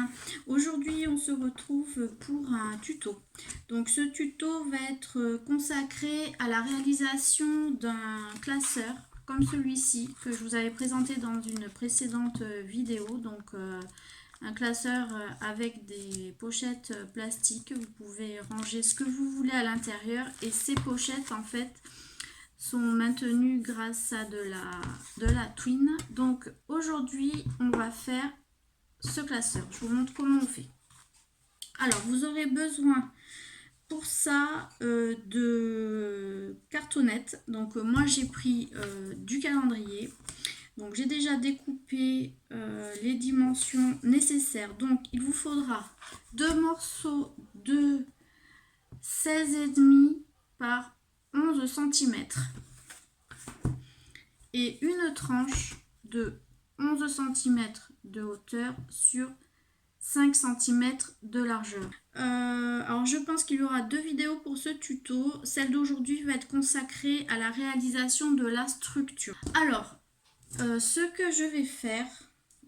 bien. Aujourd'hui on se retrouve pour un tuto. Donc ce tuto va être consacré à la réalisation d'un classeur comme celui-ci que je vous avais présenté dans une précédente vidéo. Donc un classeur avec des pochettes plastiques. Vous pouvez ranger ce que vous voulez à l'intérieur et ces pochettes en fait sont maintenues grâce à de la twine. Donc aujourd'hui on va faire ce classeur. Je vous montre comment on fait. Alors vous aurez besoin pour ça de cartonnettes. Donc moi j'ai pris du calendrier. Donc j'ai déjà découpé les dimensions nécessaires. Donc il vous faudra 2 morceaux de 16,5 par 11 cm et une tranche de 11 cm de hauteur sur 5 cm de largeur. Alors je pense qu'il y aura 2 vidéos pour ce tuto. Celle d'aujourd'hui va être consacrée à la réalisation de la structure. Alors ce que je vais faire,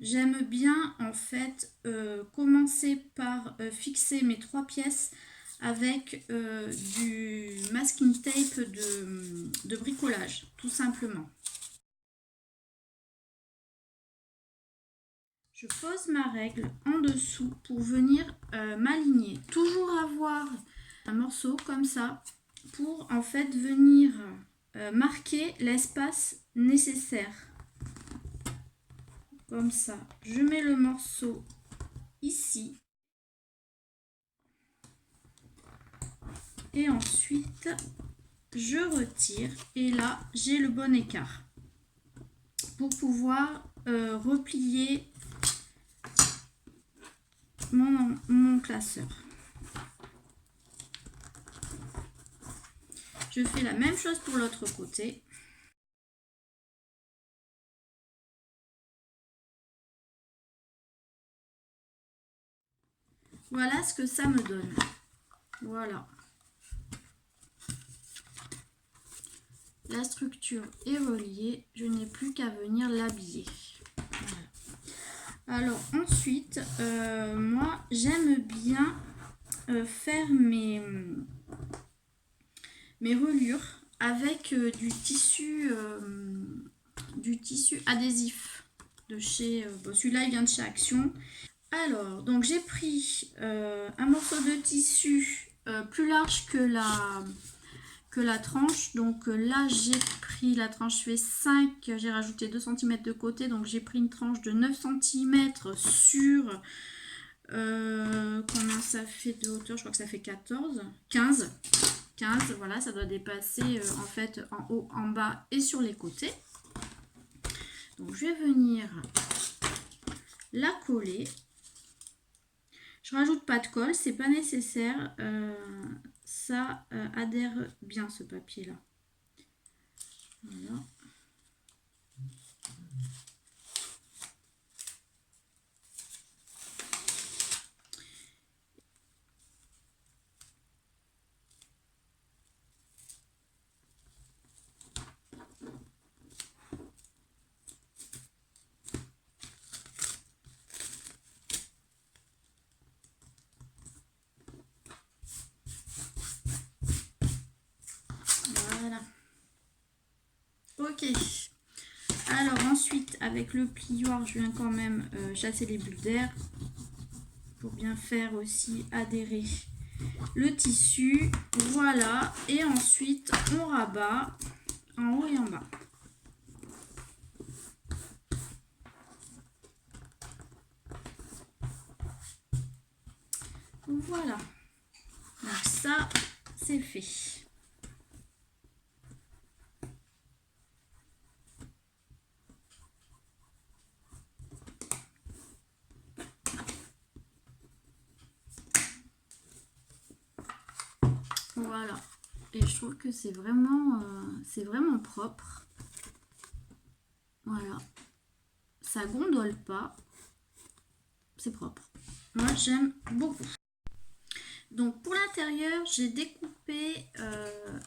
j'aime bien en fait commencer par fixer mes 3 pièces avec du masking tape de bricolage, tout simplement. Je pose ma règle en dessous pour venir m'aligner. Toujours avoir un morceau comme ça pour en fait venir marquer l'espace nécessaire. Comme ça, je mets le morceau ici. Et ensuite, je retire. Et là, j'ai le bon écart pour pouvoir replier mon classeur. Je fais la même chose pour l'autre côté. Voilà ce que ça me donne. Voilà. La structure est reliée. Je n'ai plus qu'à venir l'habiller. Voilà. Alors ensuite, moi j'aime bien faire mes reliures avec du tissu adhésif de chez celui-là il vient de chez Action. Alors donc j'ai pris un morceau de tissu plus large que la tranche. Donc là j'ai pris la tranche fait 5, j'ai rajouté 2 cm de côté, donc j'ai pris une tranche de 9 cm sur combien ça fait de hauteur, je crois que ça fait 15, voilà, ça doit dépasser en fait en haut, en bas et sur les côtés. Donc je vais venir la coller. Je rajoute pas de colle, c'est pas nécessaire, ça adhère bien ce papier là. Voilà. Voilà. Ok. Alors ensuite, avec le plioir, je viens quand même chasser les bulles d'air pour bien faire aussi adhérer le tissu. Voilà. Et ensuite, on rabat en haut et en bas. Voilà. Donc ça, c'est fait. Voilà. Et je trouve que c'est vraiment propre. Voilà. Ça gondole pas. C'est propre. Moi, j'aime beaucoup. Donc pour l'intérieur, j'ai découpé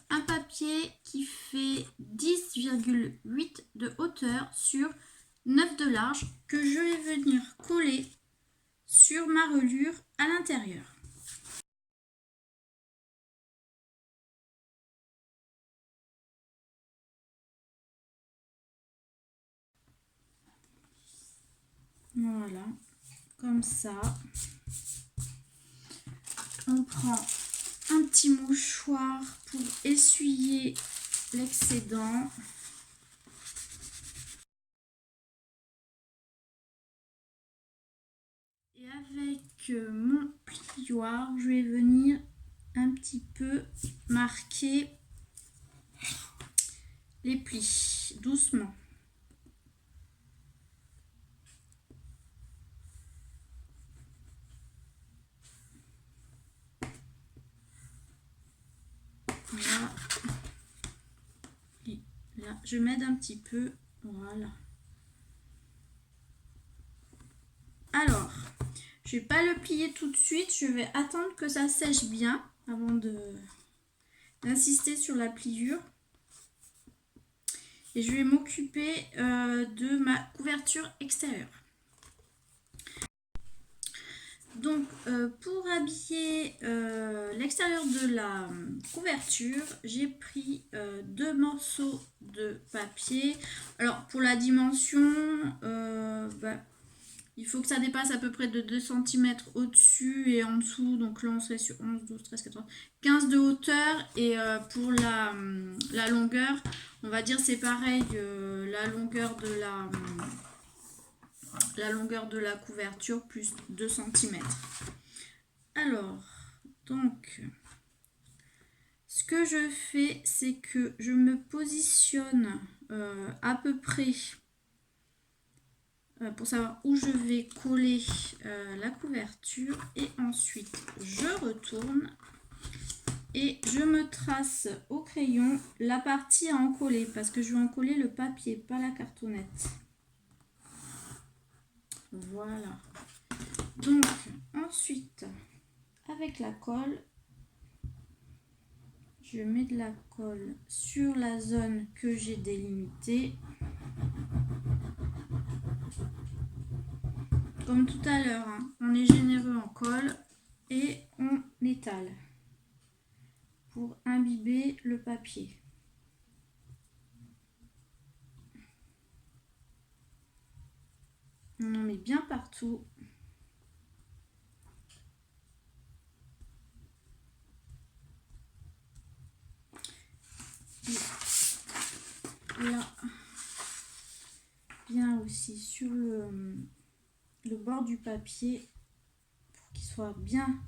un papier qui fait 10,8 de hauteur sur 9 de large que je vais venir coller sur ma reliure à l'intérieur. Voilà, comme ça. On prend un petit mouchoir pour essuyer l'excédent. Et avec mon plioir, je vais venir un petit peu marquer les plis, doucement. Voilà. Et là, je m'aide un petit peu. Voilà. Alors, je vais pas le plier tout de suite. Je vais attendre que ça sèche bien avant d'insister sur la pliure. Et je vais m'occuper de ma couverture extérieure. Donc, pour habiller l'extérieur de la couverture, j'ai pris 2 morceaux de papier. Alors, pour la dimension, il faut que ça dépasse à peu près de 2 cm au-dessus et en dessous. Donc là, on serait sur 11, 12, 13, 14, 15 de hauteur. Et pour la longueur, on va dire c'est pareil, la longueur de la couverture plus 2 cm. Alors, donc, ce que je fais, c'est que je me positionne à peu près pour savoir où je vais coller la couverture. Et ensuite, je retourne et je me trace au crayon la partie à encoller parce que je vais encoller le papier, pas la cartonnette. Voilà. Donc, ensuite, avec la colle, je mets de la colle sur la zone que j'ai délimitée. Comme tout à l'heure, hein, on est généreux en colle et on étale pour imbiber le papier. On en met bien partout. Et là, bien aussi sur le bord du papier pour qu'il soit bien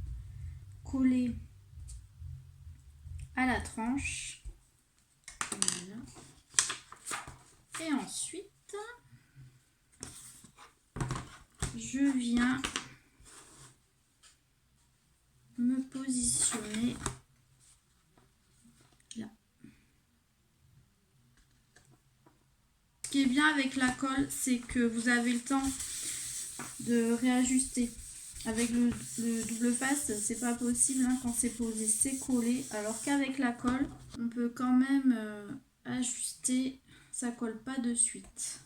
collé à la tranche. Voilà. Et ensuite, je viens me positionner là. Ce qui est bien avec la colle, c'est que vous avez le temps de réajuster. Avec le double face, c'est pas possible, hein, quand c'est posé, c'est collé. Alors qu'avec la colle, on peut quand même ajuster, ça colle pas de suite.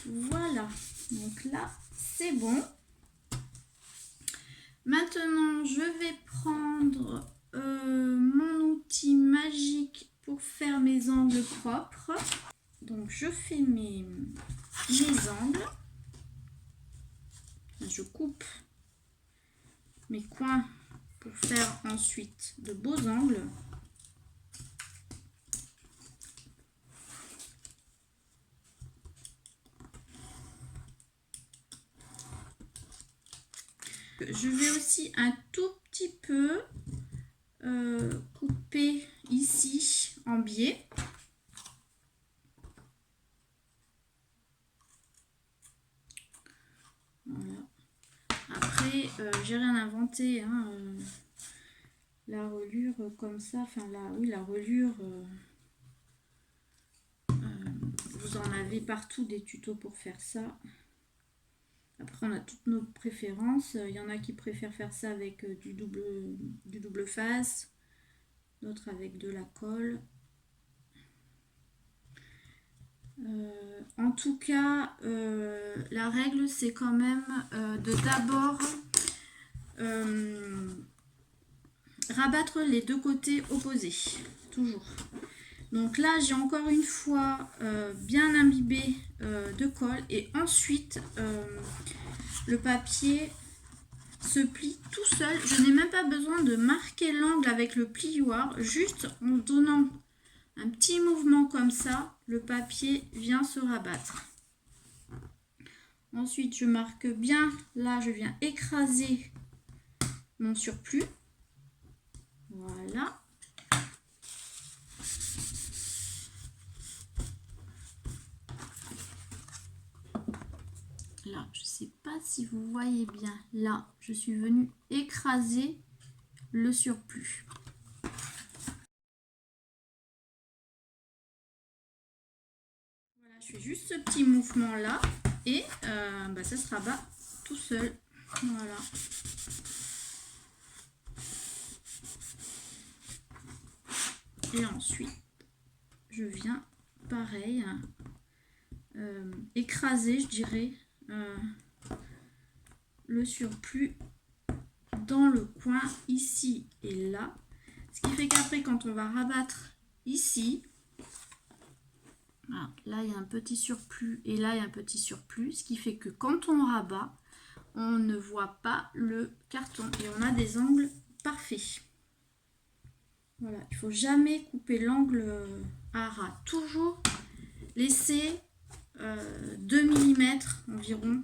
Voilà, donc là c'est bon. Maintenant je vais prendre mon outil magique pour faire mes angles propres. Donc je fais mes angles. Je coupe mes coins pour faire ensuite de beaux angles. Je vais aussi un tout petit peu couper ici en biais. Voilà. Après, j'ai rien inventé, hein, la reliure comme ça, enfin la reliure, vous en avez partout des tutos pour faire ça. Après, on a toutes nos préférences. Il y en a qui préfèrent faire ça avec du double face, d'autres avec de la colle. En tout cas, la règle, c'est quand même de d'abord rabattre les deux côtés opposés, toujours. Donc là, j'ai encore une fois bien imbibé de colle et ensuite le papier se plie tout seul. Je n'ai même pas besoin de marquer l'angle avec le plioir, juste en donnant un petit mouvement comme ça, le papier vient se rabattre. Ensuite, je marque bien, là je viens écraser mon surplus. Voilà. Là, je ne sais pas si vous voyez bien, là, je suis venue écraser le surplus. Voilà, je fais juste ce petit mouvement là et ça se rabat tout seul. Voilà. Et ensuite, je viens pareil écraser, je dirais, le surplus dans le coin ici et là. Ce qui fait qu'après, quand on va rabattre ici, voilà, là il y a un petit surplus et là il y a un petit surplus, ce qui fait que quand on rabat, on ne voit pas le carton et on a des angles parfaits. Voilà, il ne faut jamais couper l'angle à ras. Toujours laisser 2 mm environ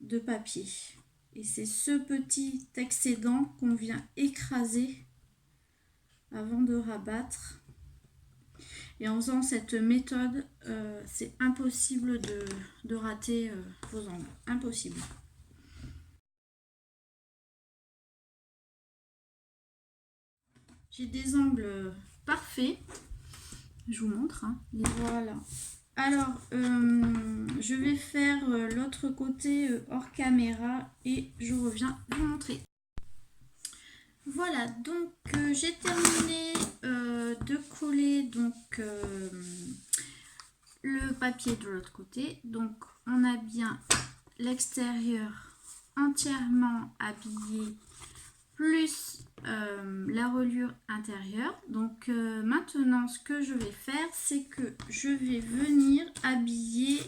de papier. Et c'est ce petit excédent qu'on vient écraser avant de rabattre. Et en faisant cette méthode, c'est impossible de rater vos angles. Impossible. J'ai des angles parfaits. Je vous montre. Hein. Voilà. Alors, je vais faire l'autre côté hors caméra et je reviens vous montrer. Voilà, donc j'ai terminé de coller donc, le papier de l'autre côté. Donc, on a bien l'extérieur entièrement habillé plus la reliure intérieure. Donc maintenant ce que je vais faire, c'est que je vais venir habiller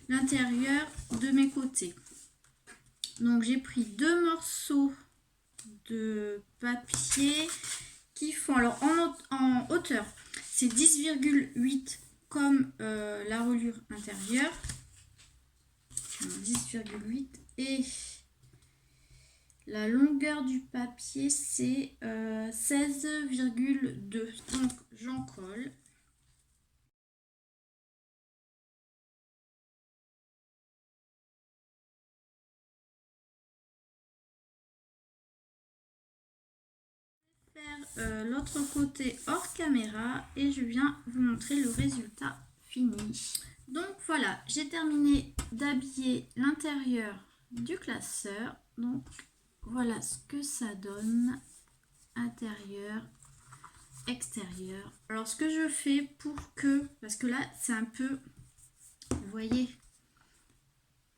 l'intérieur de mes côtés. Donc j'ai pris 2 morceaux de papier qui font, alors en hauteur c'est 10,8 comme la reliure intérieure, 10,8 et la longueur du papier, c'est 16,2. Donc, j'en colle. Je vais faire l'autre côté hors caméra et je viens vous montrer le résultat fini. Donc voilà, j'ai terminé d'habiller l'intérieur du classeur. Donc voilà ce que ça donne, intérieur, extérieur. Alors ce que je fais pour que, parce que là c'est un peu, vous voyez,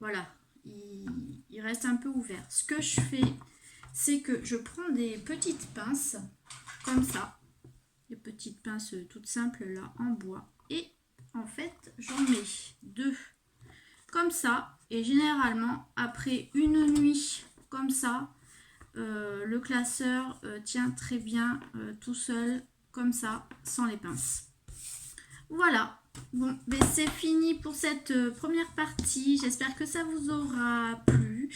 voilà, il reste un peu ouvert. Ce que je fais, c'est que je prends des petites pinces, comme ça, des petites pinces toutes simples là, en bois, et en fait j'en mets 2, comme ça, et généralement après une nuit comme ça, le classeur tient très bien tout seul, comme ça, sans les pinces. Voilà, bon, ben c'est fini pour cette première partie. J'espère que ça vous aura plu.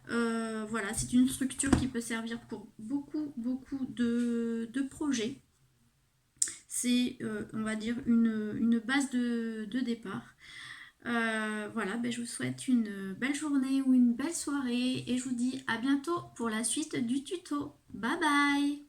Voilà, c'est une structure qui peut servir pour beaucoup de projets. C'est, on va dire, une base de départ. Voilà, ben je vous souhaite une belle journée ou une belle soirée et je vous dis à bientôt pour la suite du tuto. Bye bye!